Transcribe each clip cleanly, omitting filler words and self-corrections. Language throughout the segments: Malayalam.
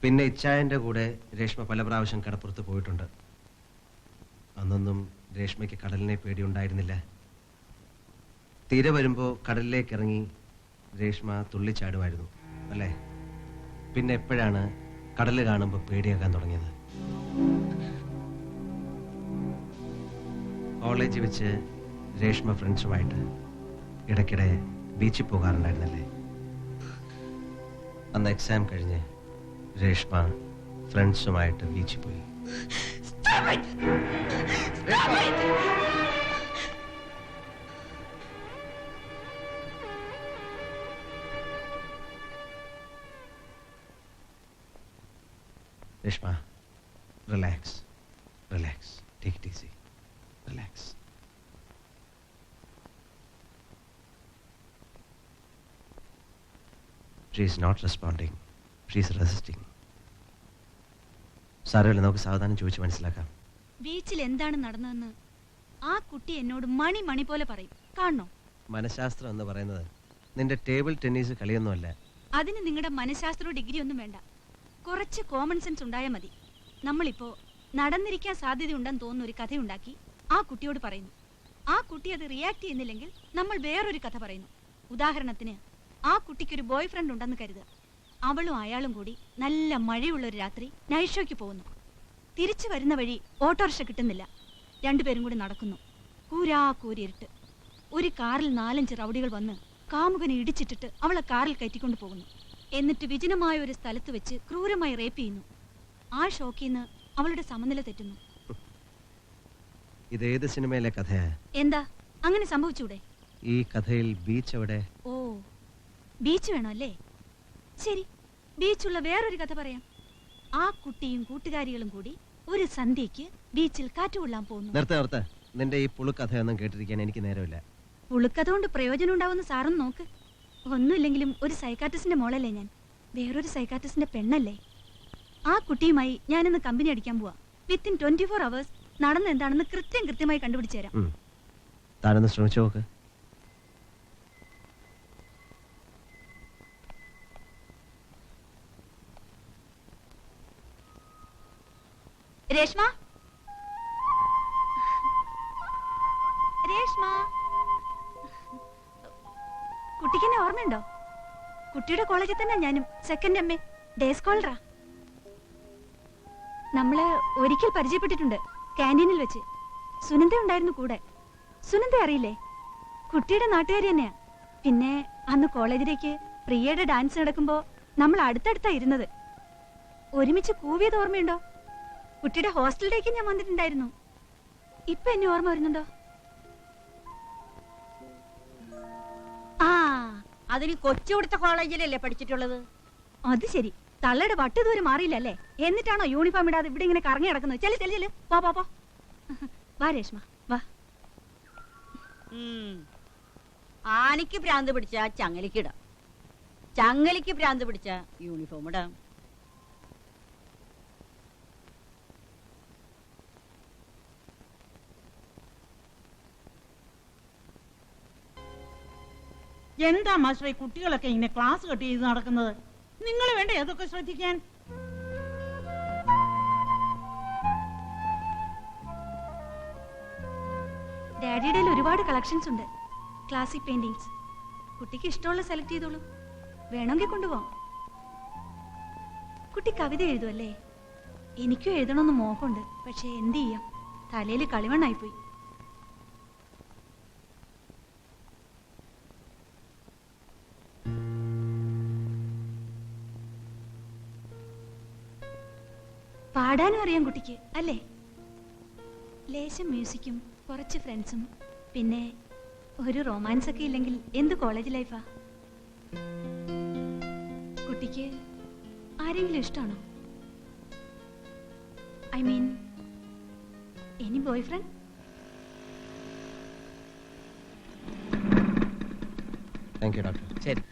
പിന്നെ ഇച്ചായന്റെ കൂടെ രേഷ്മ പല പ്രാവശ്യം കടപ്പുറത്ത് പോയിട്ടുണ്ട്. അന്നൊന്നും രേഷ്മയ്ക്ക് കടലിനെ പേടിയുണ്ടായിരുന്നില്ല. തീരെ വരുമ്പോൾ കടലിലേക്ക് ഇറങ്ങി രേഷ്മ തുള്ളിച്ചാടുമായിരുന്നു അല്ലേ? പിന്നെ എപ്പോഴാണ് കടല് കാണുമ്പോൾ പേടിയാക്കാൻ തുടങ്ങിയത്? കോളേജിൽ വെച്ച് രേഷ്മ ഫ്രണ്ട്സുമായിട്ട് ഇടയ്ക്കിടെ ബീച്ചിൽ പോകാറുണ്ടായിരുന്നല്ലേ? അന്ന് എക്സാം കഴിഞ്ഞ് രേഷ്മ ഫ്രണ്ട്സുമായിട്ട് ബീച്ചിൽ പോയി. Reshma, relax, relax, take it easy, relax. She is not responding. She is resisting. സാരമില്ല, നമുക്ക് സാവധാനം ചോദിച്ച് മനസ്സിലാക്കാം. ബീച്ചിൽ എന്താണ് നടന്നതെന്ന് ആ കുട്ടി എന്നോട് മണി പോലെ പറയും. കാണണോ? മനഃശാസ്ത്രം എന്ന് പറയുന്നത് നിന്റെ ടേബിൾ ടെന്നീസ് കളിയൊന്നുമല്ല. അതിന് നിങ്ങളുടെ മനഃശാസ്ത്രവും ഡിഗ്രി ഒന്നും വേണ്ട. കുറച്ച് കോമൺ സെൻസ് ഉണ്ടായാൽ മതി. നമ്മളിപ്പോ നടന്നിരിക്കാൻ സാധ്യതയുണ്ടെന്ന് തോന്നുന്ന ഒരു കഥയുണ്ടാക്കി ആ കുട്ടിയോട് പറയുന്നു. ആ കുട്ടി അത് റിയാക്ട് ചെയ്യുന്നില്ലെങ്കിൽ നമ്മൾ വേറൊരു കഥ പറയുന്നു. ഉദാഹരണത്തിന്, ആ കുട്ടിക്കൊരു ബോയ് ഫ്രണ്ട് ഉണ്ടെന്ന് കരുതുക. അവളും അയാളും കൂടി നല്ല മഴയുള്ള ഒരു രാത്രി നൈറ്റ് ഷോയ്ക്ക് പോകുന്നു. തിരിച്ചു വരുന്ന വഴി ഓട്ടോറിക്ഷ കിട്ടുന്നില്ല. രണ്ടുപേരും കൂടി നടക്കുന്നു. കൂരിരുട്ട്. ഒരു കാറിൽ 4-5 റൗഡികൾ വന്ന് കാമുകനെ ഇടിച്ചിട്ടിട്ട് അവളെ കാറിൽ കയറ്റിക്കൊണ്ട് പോകുന്നു. എന്നിട്ട് വിജനമായ ഒരു സ്ഥലത്ത് വെച്ച് ക്രൂരമായി റേപ്പ് ചെയ്യുന്നു. ആ ഷോക്കിൽ നിന്ന് അവളുടെ സമനില തെറ്റുന്നു. ഇതേത് സിനിമയിലെ കഥയാ? എന്താ അങ്ങനെ സംഭവിച്ചൂടെ? ഈ കഥയിൽ ബീച്ച് എവിടെ? ഓ, ബീച്ച് വേണോ അല്ലേ? ശരി, ബീച്ചുള്ള വേറൊരു കഥ പറയാം. ആ കുട്ടിയും കൂട്ടുകാരികളും കൂടി ഒരു സന്ധ്യയ്ക്ക് ബീച്ചിൽ കാറ്റുകൊള്ളാൻ പോകുന്നു. നിർത്ത. നിന്റെ ഈ പുളുക്കഥയൊന്നും കേട്ടിരിക്കാൻ എനിക്ക് നേരമില്ല. പുളുക്കഥ കൊണ്ട് പ്രയോജനം ഉണ്ടാവുന്ന സാറൊന്ന് നോക്ക്. ഒന്നുമില്ലെങ്കിലും ഒരു സൈക്കാട്രിസ്റ്റിന്റെ മോളല്ലേ ഞാൻ? വേറൊരു സൈക്കാട്രിസ്റ്റിന്റെ പെണ്ണല്ലേ? ആ കുട്ടിയുമായി ഞാനിന്ന് കമ്പനി അടിക്കാൻ പോവാ. വിത്തിൻ 24 hours നടന്ന എന്താണെന്ന് കൃത്യമായി കണ്ടുപിടിച്ചു തരാം. താനൊന്ന് ശ്രമിച്ചു നോക്ക്. രേഷ്മ, രേഷ്മ, കുട്ടിക്ക് എന്നെ ഓർമ്മയുണ്ടോ? കുട്ടിയുടെ കോളേജിൽ തന്നെ ഞാനും. സെക്കൻഡ് MA ഡേ സ്കോളറാ. നമ്മള് ഒരിക്കൽ പരിചയപ്പെട്ടിട്ടുണ്ട് ക്യാൻറ്റീനിൽ വെച്ച്. സുനന്ദ ഉണ്ടായിരുന്നു കൂടെ. സുനന്ദ അറിയില്ലേ? കുട്ടിയുടെ നാട്ടുകാരി തന്നെയാ. പിന്നെ അന്ന് കോളേജിലേക്ക് പ്രിയയുടെ ഡാൻസ് നടക്കുമ്പോ നമ്മൾ അടുത്തടുത്താ ഇരുന്നത്. ഒരുമിച്ച് കൂവിയത് ഓർമ്മയുണ്ടോ? കുട്ടിയുടെ ഹോസ്റ്റലിലേക്ക് ഞാൻ വന്നിട്ടുണ്ടായിരുന്നു. ഇപ്പൊ എന്നെ ഓർമ്മ വരുന്നുണ്ടോ? ആ, അതിന് കൊച്ചുകൊടുത്ത കോളേജിലല്ലേ പഠിച്ചിട്ടുള്ളത്? അത് ശരി, തള്ളയുടെ വട്ട് ദൂരം മാറിയില്ലല്ലേ? എന്നിട്ടാണോ യൂണിഫോം ഇടാതെ ഇവിടെ ഇങ്ങനെ കറങ്ങി നടക്കുന്നത്? ചെല്ലു പോ. വാ രേഷ്മ, വാ. ആനയ്ക്ക് ഭ്രാന്ത് പിടിച്ച ചങ്ങലിക്ക് ഇടാം, ചങ്ങലിക്ക് ഭ്രാന്ത് പിടിച്ച യൂണിഫോം ഇടാം. എന്താ മാസ്റ്ററെ കുട്ടികളൊക്കെ ഇങ്ങനെ ക്ലാസ് കട്ട് ചെയ്ത് നടക്കുന്നത്? നിങ്ങൾ വേണ്ട അതൊക്കെ ശ്രദ്ധിക്കാൻ. ഡാഡിയുടെ ഒരുപാട് കളക്ഷൻസ് ഉണ്ട്. Classic paintings. കുട്ടിക്ക് ഇഷ്ടമുള്ള സെലക്ട് ചെയ്തോളൂ. വേണമെങ്കിൽ കൊണ്ടുപോകാം. കുട്ടി കവിത എഴുതുമല്ലേ? എനിക്കും എഴുതണമെന്ന് മോഹമുണ്ട്. പക്ഷെ എന്ത് ചെയ്യാം, തലയിൽ കളിമണ്ണായിപ്പോയി. പാടാനും അറിയാം കുട്ടിക്ക് അല്ലേ? ലേശം മ്യൂസിക്കും കുറച്ച് ഫ്രണ്ട്സും പിന്നെ ഒരു റൊമാൻസ് ഒക്കെ ഇല്ലെങ്കിൽ എന്ത് കോളേജ് ലൈഫാ? കുട്ടിക്ക് ആരെങ്കിലും ഇഷ്ടമാണോ? I mean any boyfriend? Thank you doctor. ശരി.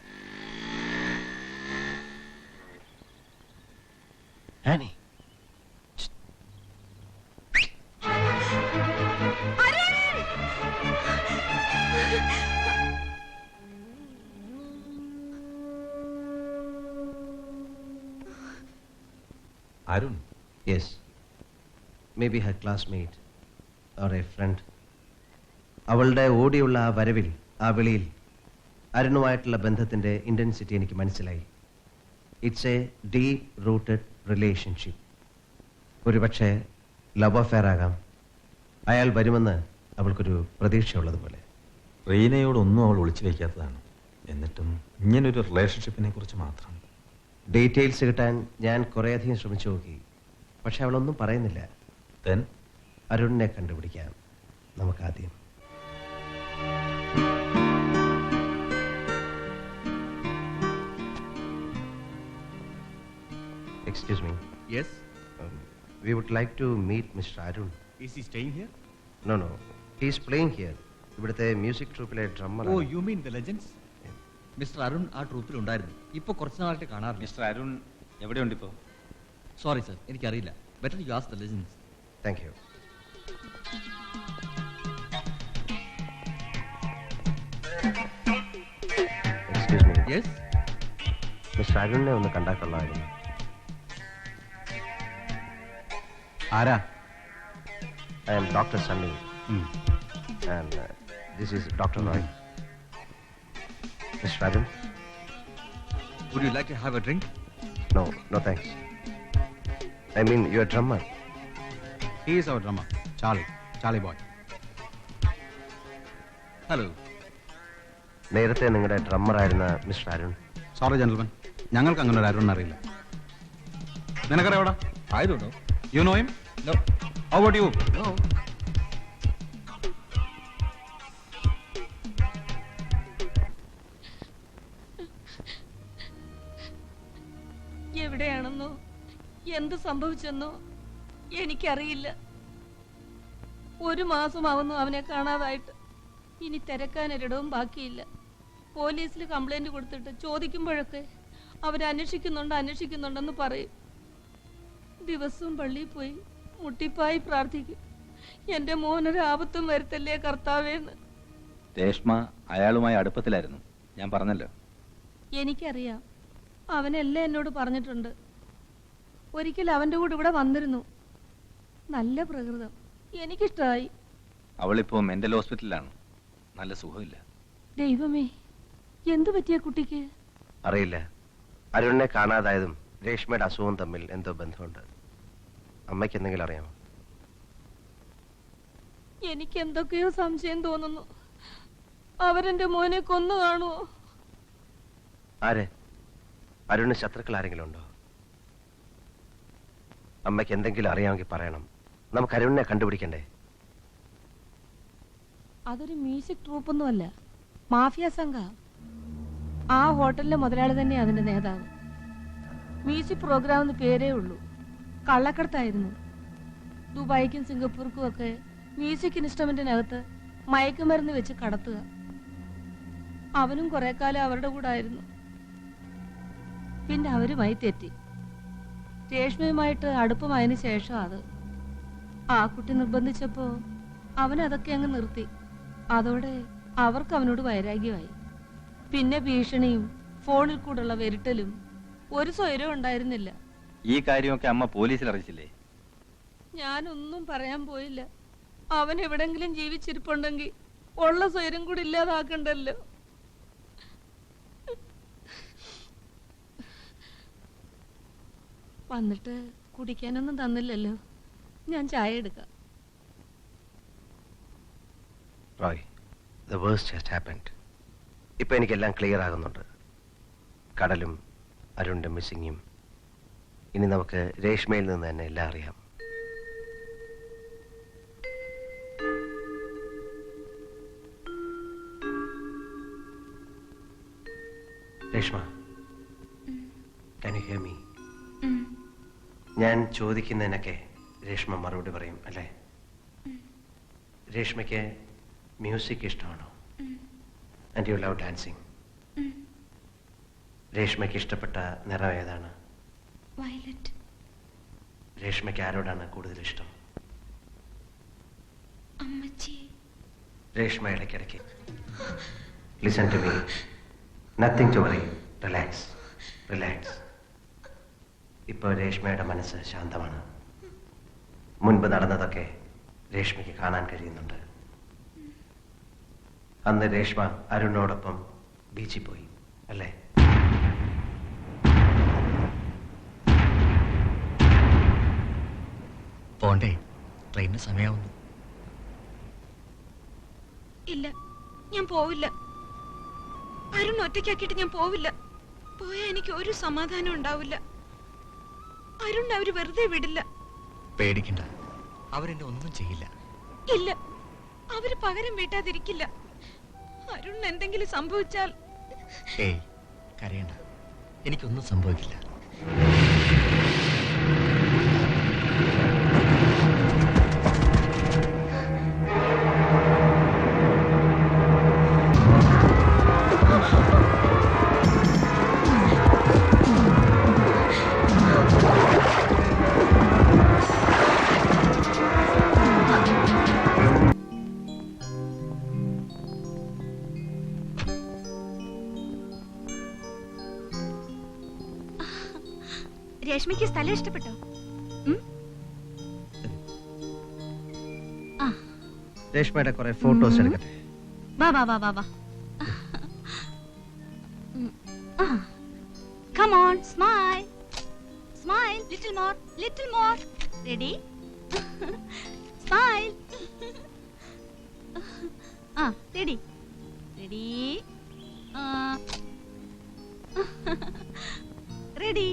Annie, Arun? Yes, may be her classmate or a friend. അവളുടെ ഓടിയുള്ള ആ വരവിൽ, ആ വിളിയിൽ അരുണുമായിട്ടുള്ള ബന്ധത്തിൻ്റെ ഇൻറ്റൻസിറ്റി എനിക്ക് മനസ്സിലായി. It's A deep rooted relationship. ഒരുപക്ഷെ ലവ് അഫെയർ ആകാം. അയാൾ വരുമെന്ന് അവൾക്കൊരു പ്രതീക്ഷയുള്ളതുപോലെ. റീനയോടൊന്നും അവൾ ഒളിച്ചു വയ്ക്കാത്തതാണ്. എന്നിട്ടും ഇങ്ങനൊരു റിലേഷൻഷിപ്പിനെ കുറിച്ച് മാത്രം. ഡീറ്റെയിൽസ് കിട്ടാൻ ഞാൻ കുറേയധികം ശ്രമിച്ചു നോക്കി. പക്ഷെ അവളൊന്നും പറയുന്നില്ല. Then അരുണിനെ കണ്ടുപിടിക്കാം നമുക്കാദ്യം. Excuse me. Yes? We would like to meet Mr. Arun. Is he staying here? No. He is playing here. ഇവിടുത്തെ മ്യൂസിക് ട്രൂപ്പിലെ drummer. Oh, you mean the legends? Mister Arun ആ ട്രൂപ്പിൽ ഉണ്ടായിരുന്നു. ഇപ്പോൾ കുറച്ച് നാളായിട്ട് കാണാറില്ല. മിസ്റ്റർ അരുൺ എവിടെയുണ്ട് ഇപ്പോൾ? സോറി സർ, എനിക്കറിയില്ല. Better you ask the legends. Thank you. Excuse me. Yes, mister അരുണിനെ ഒന്ന് കണ്ടാൽ കൊള്ളാമായിരുന്നു. ആരാ? I am Dr. Sunny. And this is Dr. Roy. Mr. Arun? Would you like to have a drink? No thanks. I mean, you're a drummer. He is our drummer. Charlie boy. Hello. നേരത്തെ നിങ്ങളുടെ ഡ്രമ്മറായിരുന്ന മിസ്റ്റർ അരുൺ. Sorry, gentlemen. ഞങ്ങൾക്ക് അങ്ങനെ ഒരു അരുൺ അറിയില്ല. നിനക്കറിയാവടാ? I don't know. You know him? No. How about you? No. എവിടെയാണെന്നോ എന്ത് സംഭവിച്ചെന്നോ എനിക്കറിയില്ല. 1 മാസമാവുന്നു അവനെ കാണാതായിട്ട്. ഇനി തിരക്കാനൊരിടവും ബാക്കിയില്ല. പോലീസിൽ കംപ്ലൈന്റ് കൊടുത്തിട്ട് ചോദിക്കുമ്പോഴൊക്കെ അവരന്വേഷിക്കുന്നുണ്ടെന്ന് പറയും. ദിവസവും പള്ളിയിൽ പോയി മുട്ടിപ്പായി പ്രാർത്ഥിക്കും, എന്റെ മോനൊരു ആപത്തും വരുത്തല്ലേ കർത്താവേന്ന്. രേഷ്മ അയാളുമായി അടുപ്പത്തിലായിരുന്നു, ഞാൻ പറഞ്ഞല്ലോ. എനിക്കറിയാം, അവനെല്ലാം എന്നോട് പറഞ്ഞിട്ടുണ്ട്. ഒരിക്കൽ അവന്റെ കൂടെ ഇവിടെ വന്നിരുന്നു. നല്ല പ്രകൃതം, എനിക്കിഷ്ടമായി. അവളിപ്പോ മെന്റൽ ഹോസ്പിറ്റലിലാണ്, നല്ല സുഖമില്ല. ദൈവമേ, എന്തു പറ്റിയ കുട്ടിക്ക്? അറിയില്ല. അരുണിനെ കാണാതായതും രേഷ്മയുടെ അസുഖവും തമ്മിൽ എന്തോ ബന്ധമുണ്ട്. അമ്മയ്ക്ക് എന്തെങ്കിലും അറിയാമോ? എനിക്ക് എന്തൊക്കെയോ സംശയം തോന്നുന്നു. അവരെന്റെ മോനെ കൊന്നു കാണുമോ? ആര്? അരുണിന് ശത്രുക്കൾ ആരെങ്കിലും ഉണ്ടോ? അമ്മയ്ക്ക് എന്തെങ്കിലും അറിയാമെങ്കിൽ പറയണം. നമുക്ക് അരുണിനെ കണ്ടുപിടിക്കണ്ടേ? അതൊരു മ്യൂസിക് ട്രൂപ്പൊന്നുമല്ല, മാഫിയ സംഘ. ആ ഹോട്ടലിലെ മുതലാളി തന്നെ അതിന്റെ നേതാവ്. മ്യൂസിക് പ്രോഗ്രാം എന്ന് പേരേ ഉള്ളൂ. കള്ളക്കടത്തായിരുന്നു. ദുബായിക്കും സിംഗപ്പൂർക്കും ഒക്കെ മ്യൂസിക് ഇൻസ്ട്രുമെന്റിനകത്ത് മയക്കുമരുന്ന് വെച്ച് കടത്തുക. അവനും കുറെ കാലം അവരുടെ കൂടെ ആയിരുന്നു. പിന്നെ അവരുമായി തെറ്റി. രേഷ്മയുമായിട്ട് അടുപ്പമായതിനു ശേഷം അത് ആ കുട്ടി നിർബന്ധിച്ചപ്പോ അവൻ അതൊക്കെ അങ്ങ് നിർത്തി. അതോടെ അവർക്ക് അവനോട് വൈരാഗ്യമായി. പിന്നെ ഭീഷണിയും ഫോണിൽ കൂടെയുള്ള വെരുട്ടലും. ഒരു സ്വൈരവും ഉണ്ടായിരുന്നില്ല. ഈ കാര്യമൊക്കെ അമ്മ പോലീസിൽ അറിയിച്ചില്ലേ? ഞാനൊന്നും പറയാൻ പോയില്ല. അവൻ എവിടെങ്കിലും ജീവിച്ചിരിപ്പുണ്ടെങ്കിൽ ഉള്ള സ്വൈരം കൂടി ഇല്ലാതാക്കണ്ടല്ലോ. വന്നിട്ട് കുടിക്കാനൊന്നും തന്നില്ലല്ലോ. ഞാൻ ചായ എടുക്കാം. Roy, the worst has happened. ഇപ്പൊ എനിക്കെല്ലാം ക്ലിയർ ആകുന്നുണ്ട്. കടലും അരുണിന്റെ മിസ്സിങ്ങും. ഇനി നമുക്ക് രേഷ്മയിൽ നിന്ന് തന്നെ എല്ലാം അറിയാം. Reshma, can you hear me? ഞാൻ ചോദിക്കുന്നതിനൊക്കെ രേഷ്മ മറുപടി പറയും അല്ലേ? രേഷ്മയ്ക്ക് മ്യൂസിക് ഇഷ്ടമാണോ? And you love dancing. രേഷ്മയ്ക്ക് ഇഷ്ടപ്പെട്ട നിറം ഏതാണ്? വയലറ്റ്. രേഷ്മയ്ക്ക് ആരോടാണ് കൂടുതൽ ഇഷ്ടം? അമ്മച്ചി. രേഷ്മ ഇടയ്ക്കിടയ്ക്ക് listen to me. Nothing to worry. Relax. ഇപ്പോൾ രേഷ്മയുടെ മനസ്സ് ശാന്തമാണ്. മുൻപ് നടന്നതൊക്കെ രേഷ്മയ്ക്ക് കാണാൻ കഴിയുന്നുണ്ട്. അന്ന് രേഷ്മ അരുണിനോടൊപ്പം ബീച്ചിൽ പോയി, അല്ലേ? പോണ്ടേ, ട്രെയിനിന് സമയമാവുന്നു. ഇല്ല, ഞാൻ പോവില്ല. അരുൺ ഒറ്റയ്ക്കാക്കിയിട്ട് ഞാൻ പോവില്ല. പോയാൽ എനിക്ക് ഒരു സമാധാനം ഉണ്ടാവില്ല. അരുൺ അവര് വെറുതെ വിടില്ല. പേടിക്കണ്ട, അവരെന്നെ ഒന്നും ചെയ്യില്ല. ഇല്ല, അവര് പകരം വീട്ടാതിരിക്കില്ല. അരുൺ എന്തെങ്കിലും സംഭവിച്ചാൽ ഏയ് കരയണ്ട, എനിക്കൊന്നും സംഭവിക്കില്ല. രേഷ്മയ്ക്ക് സ്ഥലം ഇഷ്ടപ്പെട്ടോ? രേഷ്മയുടെ കുറെ ഫോട്ടോസ് എടുക്കട്ടെ. വാ വാ വാ വാ വാ. Come on, smile. Smile, little more, little more. Ready? Smile. Ready. Ready. Ready.